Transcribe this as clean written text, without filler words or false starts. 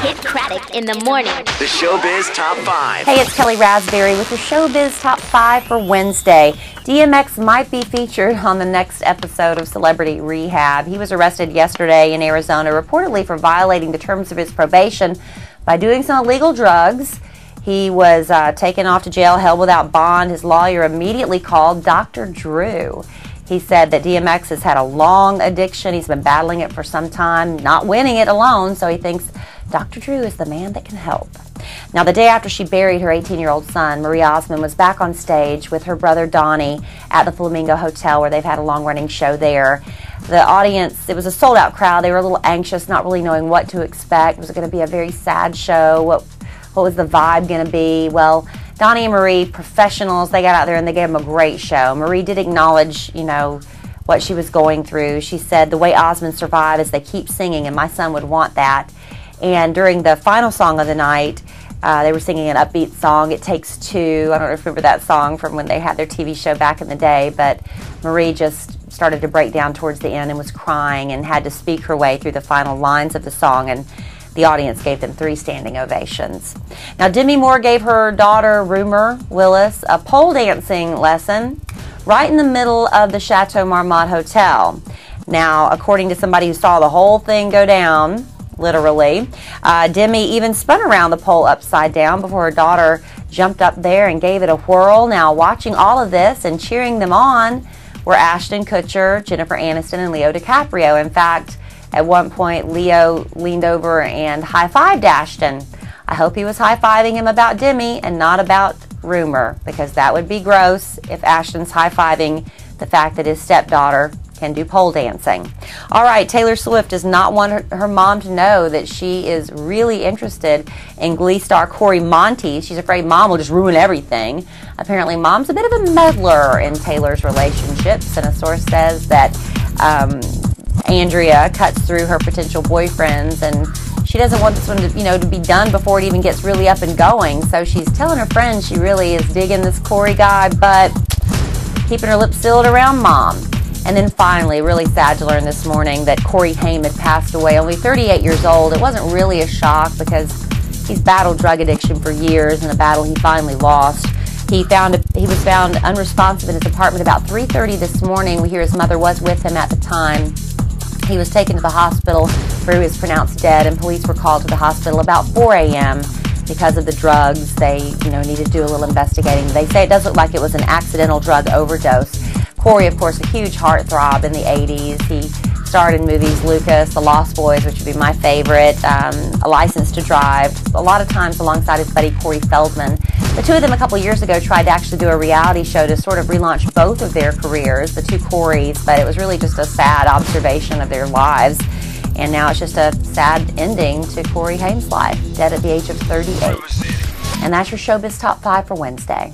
Kidd Kraddick in the morning. The Showbiz Top 5. Hey, it's Kellie Rasberry with your Showbiz Top 5 for Wednesday. DMX might be featured on the next episode of Celebrity Rehab. He was arrested yesterday in Arizona, reportedly for violating the terms of his probation by doing some illegal drugs. He was taken off to jail, held without bond. His lawyer immediately called Dr. Drew. He said that DMX has had a long addiction. He's been battling it for some time, not winning it alone, so he thinks Dr. Drew is the man that can help. Now, the day after she buried her 18-year-old son, Marie Osmond was back on stage with her brother Donnie at the Flamingo Hotel, where they've had a long-running show there. The audience, it was a sold-out crowd. They were a little anxious, not really knowing what to expect. Was it going to be a very sad show? What was the vibe going to be? Well, Donnie and Marie, professionals, they got out there and they gave them a great show. Marie did acknowledge, what she was going through. She said, the way Osmond survived is they keep singing, and my son would want that. And during the final song of the night, they were singing an upbeat song, It Takes Two. I don't remember that song from when they had their TV show back in the day, but Marie just started to break down towards the end and was crying and had to speak her way through the final lines of the song, and the audience gave them 3 standing ovations. Now, Demi Moore gave her daughter, Rumor Willis, a pole dancing lesson right in the middle of the Chateau Marmont Hotel. Now, according to somebody who saw the whole thing go down, literally, Demi even spun around the pole upside down before her daughter jumped up there and gave it a whirl. Now, watching all of this and cheering them on were Ashton Kutcher, Jennifer Aniston, and Leo DiCaprio. In fact, at one point, Leo leaned over and high-fived Ashton. I hope he was high-fiving him about Demi and not about Rumor, because that would be gross if Ashton's high-fiving the fact that his stepdaughter can do pole dancing. All right, Taylor Swift does not want her mom to know that she is really interested in Glee star Corey Monteith. She's afraid mom will just ruin everything. Apparently, mom's a bit of a meddler in Taylor's relationships, and a source says that Andrea cuts through her potential boyfriends, and she doesn't want this one to, to be done before it even gets really up and going. So she's telling her friends she really is digging this Corey guy, but keeping her lips sealed around mom. And then finally, really sad to learn this morning that Haim had passed away, only 38 years old. It wasn't really a shock because he's battled drug addiction for years, in a battle he finally lost. He was found unresponsive in his apartment about 3:30 this morning. We hear his mother was with him at the time. He was taken to the hospital where he was pronounced dead, and police were called to the hospital about 4 a.m. because of the drugs. They, needed to do a little investigating. They say it does look like it was an accidental drug overdose. Corey, of course, a huge heartthrob in the 80s. He starred in movies Lucas, The Lost Boys, which would be my favorite, A License to Drive, a lot of times alongside his buddy Corey Feldman. The two of them a couple years ago tried to actually do a reality show to sort of relaunch both of their careers, the two Coreys, but it was really just a sad observation of their lives. And now it's just a sad ending to Corey Haim's life, dead at the age of 38. And that's your Showbiz Top 5 for Wednesday.